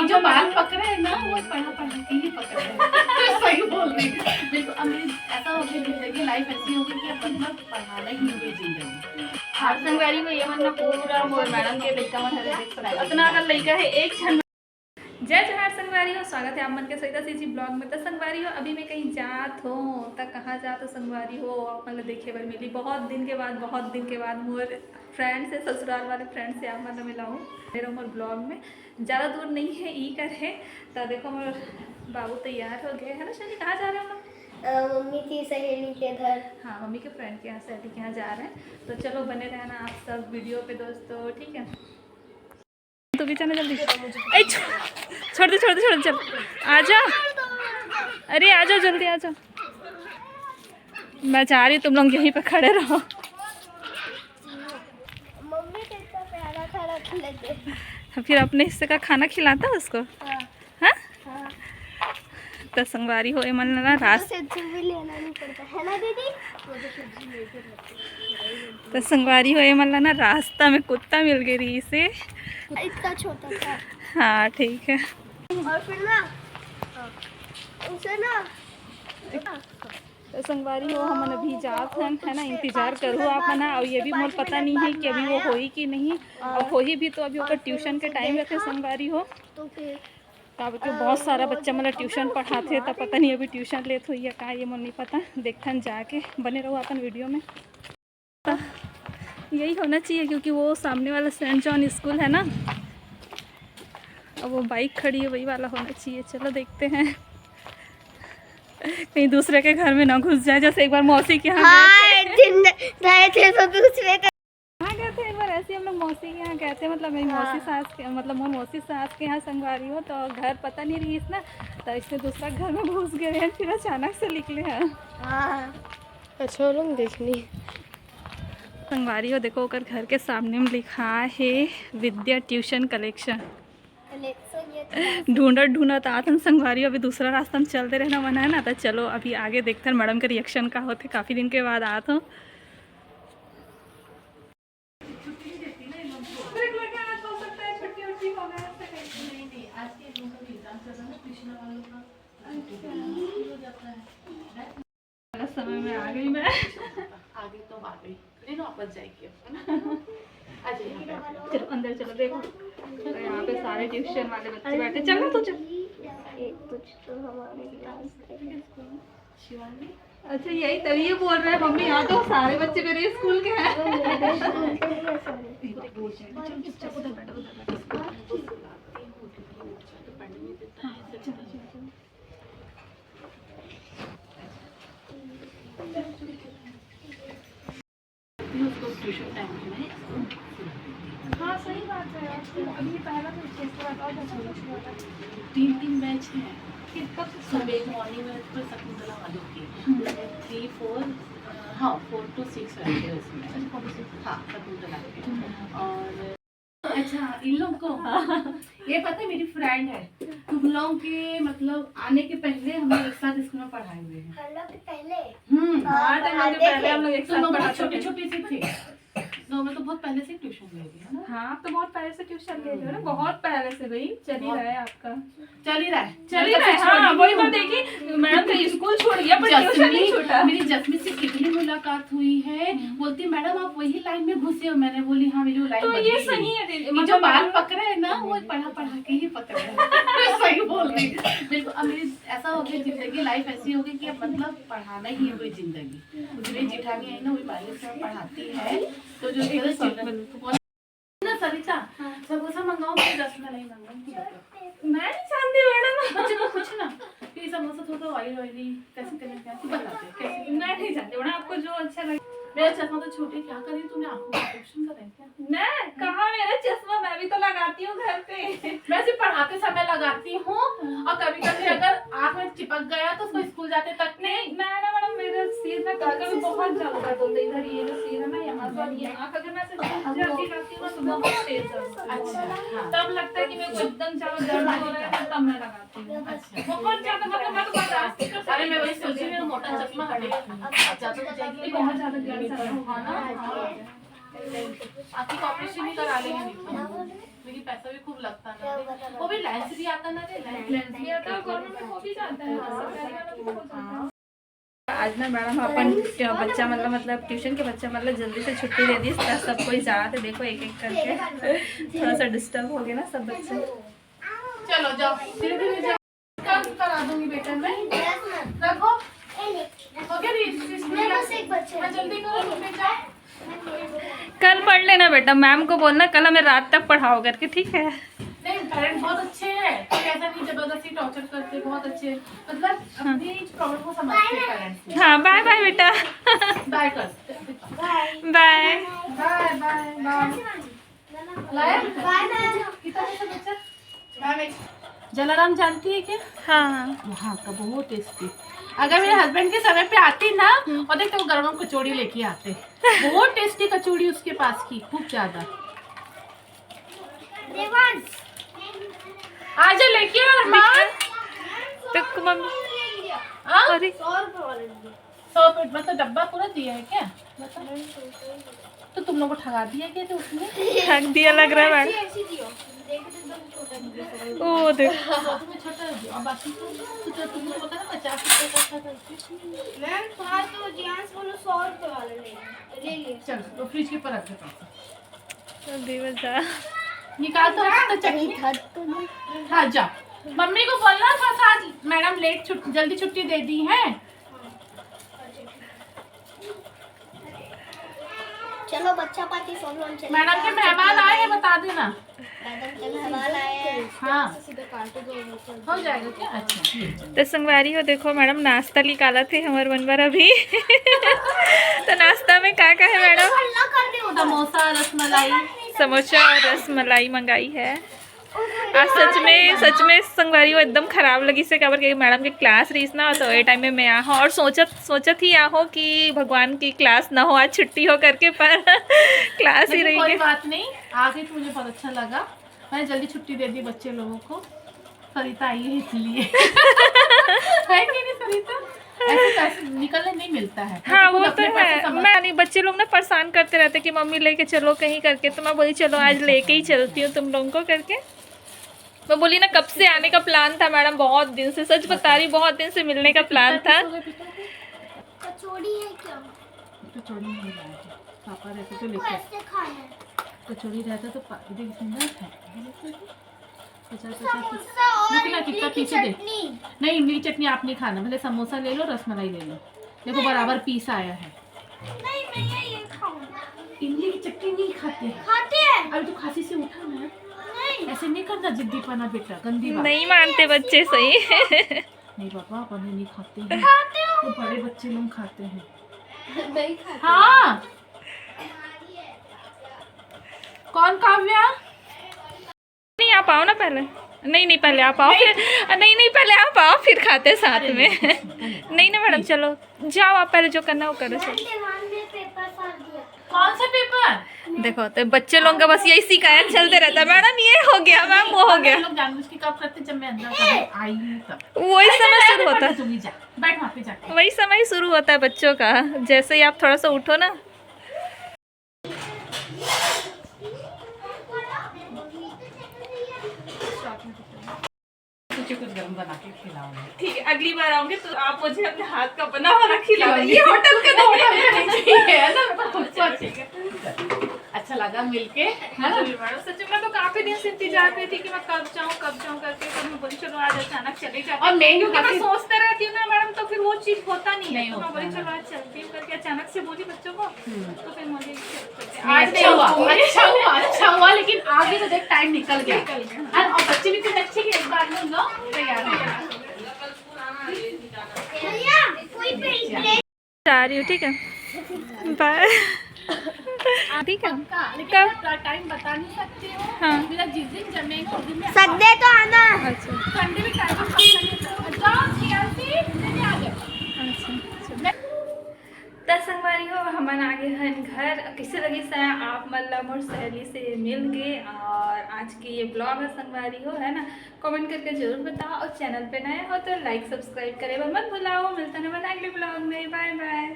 जो बाल पकड़े है ना वो पढ़ा के ही पकड़े हैं। सही बोल रही देखो। अब मेरी ऐसा हो गया जिंदगी, लाइफ ऐसी हो गई कि अब मतलब पढ़ाना ही हो गई जिंदगी। संगवारी को ये मतलब पूरा मोर मैडम के लड़का मन हरे देख पढ़ाई उतना अगर लड़का है एक क्षण। जय जहार संगवारी हो, स्वागत है आप मन के सहिता सीजी ब्लॉग में। तो संगवारी हो अभी मैं कहीं जात हो तक कहाँ जात हो संगवारी हो मतलब देखे बार मिली बहुत दिन के बाद मोर फ्रेंड से, ससुराल वाले फ्रेंड से आप मतलब मिला हूँ मेरे मोर ब्लॉग में। ज़्यादा दूर नहीं है ई कर है। तो देखो मोर बाबू तैयार हो गए है ना। शनि कहाँ जा रहे हैं हम लोग? मम्मी की सहेली के घर। हाँ, मम्मी के फ्रेंड के यहाँ सहेली के यहाँ जा रहे हैं। तो चलो बने रहना आप सब वीडियो पे दोस्तों, ठीक है। तो भी चलना जल्दी। छोड़ दे चल आ जाओ। अरे आ जाओ जल्दी आ जाओ। मैं जा रही, तुम लोग यहीं पे खड़े रहो। मम्मी को इतना प्यारा खाना खिलाते। फिर अपने हिस्से का खाना खिलाता है उसको। हाँ। हाँ? तो संगवारी हो मन ना रास्ता भी लेना नहीं पड़ता है ना दीदी। तो संगवारी हो मन ना रास्ता में कुत्ता मिल गई इसे। इतना छोटा था। हाँ ठीक है। और फिर ना उसे ना तो संगवारी हो हम अभी जात हैं है ना। इंतजार करूँ आप मना। और ये भी मोर पता नहीं है कि अभी वो होई कि नहीं। और होई भी तो अभी ओकर ट्यूशन के टाइम रखे संगवारी हो। तो फिर तब के बहुत सारा बच्चा मतलब ट्यूशन पढ़ाते तब पता नहीं अभी ट्यूशन लेत हुई है का ये मोर नहीं पता। देखन जाके बने रहो अपन वीडियो में। तो यही होना चाहिए क्योंकि वो सामने वाला सेंट जॉन स्कूल है ना। अब वो बाइक खड़ी है वही वाला होना चाहिए। चलो देखते हैं कहीं दूसरे के घर में ना घुस जाए। जैसे एक बार मौसी के यहाँ गए थे तो दूसरे का कहाँ गए थे एक बार ऐसे हम लोग मौसी के यहाँ गए थे। मतलब मेरी मौसी सास के मतलब मोर मौसी सास के यहाँ संगवारी हो तो घर पता नहीं रही इसना। तो इसने दूसरा घर में घुस गए हैं फिर अचानक से निकले हैं। अच्छा लोग देखनी संगवारी हो देखो ओकर घर के सामने में लिखा है विद्या ट्यूशन कलेक्शन। ढूंढत आतन संगवारी अभी दूसरा रास्ता में चलते रहना मना है ना। तो चलो अभी आगे देखते हैं मैडम के रिएक्शन का होते। काफ़ी दिन के बाद आत हूँ। समय में आ गई मैं। आगे तो आ गई नहीं ना वापस जाएगी। चलो अंदर चलो देखो तो यहाँ पे सारे ट्यूशन वाले बच्चे बैठे। चल तो चल। कुछ तो हमारे क्लास शिवानी अच्छा यही तभी ये बोल रहे हैं मम्मी यहाँ तो सारे बच्चे मेरे स्कूल के हैं। ट्यूशन टाइम में। हाँ सही बात है। अभी पहला तो 3 बैच हैं। कब से सुबह मॉर्निंग में तो शकुंतला वालों की 3, 4 हाँ 4 to 6 रहते हैं उसमें। हाँ शकुंतला के। और अच्छा इन लोग को ये पता है मेरी फ्रेंड है। तुम लोग के मतलब आने के पहले हम लोग एक साथ स्कूल में पढ़ाए हुए हैं। हम लोग पहले हाँ तो पहले हम लोग एक साथ पढ़ा छोटी छोटी सी थी। तो मैं तो बहुत पहले से ट्यूशन ले रही है ना। हाँ तो बहुत पहले से ट्यूशन ले रहे हो ना। बहुत पहले से भाई चल ही रहा है आपका। चल ही रहा है। हाँ वही बात देखी मैडम तो स्कूल छोड़ गया पर ट्यूशन नहीं छूटा। मेरी जस्मी से कितनी मुलाकात हुई है। बोलती मैडम आप वही लाइन में घुसे हो। मैंने बोली हाँ मेरी वो लाइन तो ये सही है दीदी। जो बाल पकड़े है ना वो पढ़ा के ही पकड़े हैं। सही बोल रही देखो। अब मेरी ऐसा हो गया जिंदगी, लाइफ ऐसी हो गई कि अब मतलब पढ़ाना ही है कोई जिंदगी। मुझे मेरी जेठानी आई ना वही बालिश से पढ़ाती है। तो जो ना सरिता समोसा मंगाओ मुझे 10 में नहीं मंगाओ। मैं नहीं जानती मैडम। बच्चे को पूछ ना कि समोसा थोड़ा ऑयली कैसे करें क्या बताते कैसे। मैं नहीं जानती मैडम आपको जो अच्छा लगे। मेरा चश्मा तो छोटे क्या करी तूने आंखों का ऑपरेशन करें क्या? मैं कहाँ मेरा चश्मा मैं भी तो लगाती हूँ घर पे। मैं सिर्फ पढ़ाते समय लगाती हूँ और कभी कभी अगर आँख में चिपक गया तो उसको स्कूल जाते तक नहीं मैं ना मैडम मेरे सिर में कभी बहुत ज्यादा दर्द होता है। इधर ये जो सिर है ना यहाँ पर ये आँख अगर मैं जल्दी करती हूँ तो बहुत तेज दर्द होता है। अच्छा तब लगता है कि मेरे को एकदम ज्यादा दर्द हो रहा है तब मैं लगाती हूँ। अच्छा बहुत ज्यादा मतलब मैं तो बर्दाश्त नहीं कर सकती। अरे मैं वही सोची मैं मोटा चश्मा हटेगा जाता तो जाएगी बहुत ज्यादा गर्म होगा ना। आँखी का ऑपरेशन ही करा लेंगे, लेकिन पैसा भी खूब लगता है ना, वो भी लेंस भी आता ना रे, लेंस भी आता है, गवर्नमेंट में हो भी जाता है, सरकारी वाला भी हो जाता है। आज ना मैडम अपन बच्चा मतलब ट्यूशन के बच्चा जल्दी से छुट्टी दे दी, सब कोई जा रहे, देखो एक एक करके थोड़ा सा डिस्टर्ब हो गया ना सब बच्चे। चलो जाओ, धीरे धीरे जाओ, कल करा दूंगी बेटा मैं, रखो हो गया मैं जल्दी करो, तुम जाओ। कल पढ़ लेना बेटा, मैम को बोलना कल हमें रात तक पढ़ाओ करके, ठीक है? नहीं पेरेंट्स बहुत अच्छे हैं, ऐसा नहीं जबरदस्ती टॉर्चर करते, बहुत अच्छे हैं, मतलब अपनी प्रॉब्लम को समझते हैं पेरेंट्स। हाँ बाय बाय बेटा। बाय कर, बाय बाय बाय बाय लाया कितना पैसा बचा? मैम जलाराम जानती है क्या? हाँ वहाँ का बहुत टेस्टी, अगर मेरे हस्बैंड के समय पे आती ना और देखते वो गरम कचौड़ी लेके आते, बहुत टेस्टी कचौड़ी उसके पास की, खूब ज्यादा। आज लेके आ अरमान तो मम्मी हाँ? अरे 100 मतलब डब्बा पूरा दिया है क्या? तो तुम लोग को ठगा दिया क्या थे उसने? थक दिया लग रहा है मैडम। ओ देख तुम्हें छोटा दिया और बाकी तो तुमने पता ना 50 रुपए का था करके। मैम थोड़ा तो जियांस बोलो 100 रुपए वाला ले लिए। चल तो फ्रिज के ऊपर रख दे पैसा, बजा निकाल तो चटनी। हाँ जा, मम्मी को बोलना था आज मैडम लेट जल्दी छुट्टी दे दी है। चलो बच्चा पार्टी सब लोग चले। मैडम के मेहमान आए हैं, बता देना। मैडम के मेहमान आए हैं। हाँ सीधे काट दो हो जाएगा क्या? अच्छा तो संगवारी हो देखो मैडम नाश्ता निकाला थे हमारे बनवर अभी। तो नाश्ता में क्या है मैडम? हल्ला कर दे उधर। समोसा रसमलाई समोसा और रसमलाई मंगाई है। आज सच में संगवारी हो एकदम खराब लगी से खबर कि मैडम की क्लास रही ना, तो ये टाइम में मैं आहो और सोचत ही आहो कि भगवान की क्लास ना हो, आज छुट्टी हो करके, पर क्लास ही रही। कोई बात नहीं, आगे तो मुझे बहुत अच्छा लगा, मैंने जल्दी छुट्टी दे दी बच्चे लोगों को। सरिता आई है इसलिए। है कि नहीं सरिता? ऐसे निकलने नहीं मिलता है। हाँ वो तो है, मैं नहीं बच्चे लोग ना परेशान करते रहते कि मम्मी लेके चलो कहीं करके, तो मैं बोली चलो आज लेके ही चलती हूँ तुम लोगों को करके। मैं बोली ना कब से आने का प्लान था मैडम, बहुत दिन से, सच बता रही बहुत दिन से मिलने का प्लान था। कचौड़ी है क्या? कचौड़ी नहीं लाए थे, पापा रहते तो लेके कैसे खाना है? कचौड़ी रहता तो देख सुंदर था। 50 समोसा और कितना इडली की पीछे दे। चटनी। नहीं इमली चटनी आप नहीं खाना, भले समोसा ले लो रसमलाई ले लो, देखो बराबर पीस आया है। नहीं मैं ये खाऊंगा। इमली की चटनी नहीं खाते हैं। खाते हैं? अरे तो खांसी से उठा ना, नहीं ऐसे नहीं करना जिद्दी पाना बेटा, गंदी बात। नहीं मानते बच्चे सही। नहीं पापा अपन नहीं खाते हैं, खाते हो? तो बड़े बच्चे लोग खाते हैं। नहीं खाते। हाँ कौन काव्या? नहीं आप आओ ना पहले, नहीं पहले आप आओ, फिर नहीं पहले आप आओ फिर खाते साथ में। नहीं ना मैडम चलो जाओ आप पहले जो करना वो करो। चलो दीवार में पेपर फाड़ दिया। कौन सा पेपर? देखो तो बच्चे लोग का बस यही शिकायत चलते रहता है, मैडम ये हो गया मैम वो हो गया, लोग जानबूझ के कब करते जब मैं अंदर कभी आई हूँ तब। वही समय शुरू होता है, तुम ही जा बैठ वहाँ पे जाके। वही समय शुरू होता है बच्चों का, जैसे ही आप थोड़ा सा उठो ना। मुझे कुछ गर्म बना के खिलाओ। ठीक है अगली बार आओगे तो आप मुझे अपने हाथ का बना हुआ खिलाओगे, ये होटल का है ना। अच्छा लगा मिलके, है ना? सच में तो काफी दिन से इंतजार में थी कि मैं कब जाऊँ करके, तो मैं बोली चलो आज अचानक चले जाते। और मैं क्योंकि मैं सोचते रहती हूँ ना मैडम, तो फिर वो चीज होता नहीं है, तो मैं होता बोली है। चलो आज चलती हूँ करके, अचानक से बोली बच्चों को, तो फिर मुझे आज अच्छा हुआ लेकिन आगे तो देख टाइम निकल गया, और बच्चे भी कुछ अच्छे के एक बार में लो तैयार हो गए। भैया कोई प्लेट जा रही हूँ, ठीक है बाय। ठीक है लेकिन टाइम बता नहीं सकती हूँ। हाँ। मेरा जिस दिन जमेगा उस दिन मैं संडे तो आना। अच्छा संडे में टाइम तो संगवारी हो हमन आगे हन घर, किसे लगी से आप मतलब मोर सहेली से मिल गए, और आज की ये ब्लॉग है संगवारी हो, है ना? कमेंट करके जरूर बताओ, और चैनल पे नए हो तो लाइक सब्सक्राइब करे मत भुलाओ। मिलता है अगले ब्लॉग में, बाय बाय।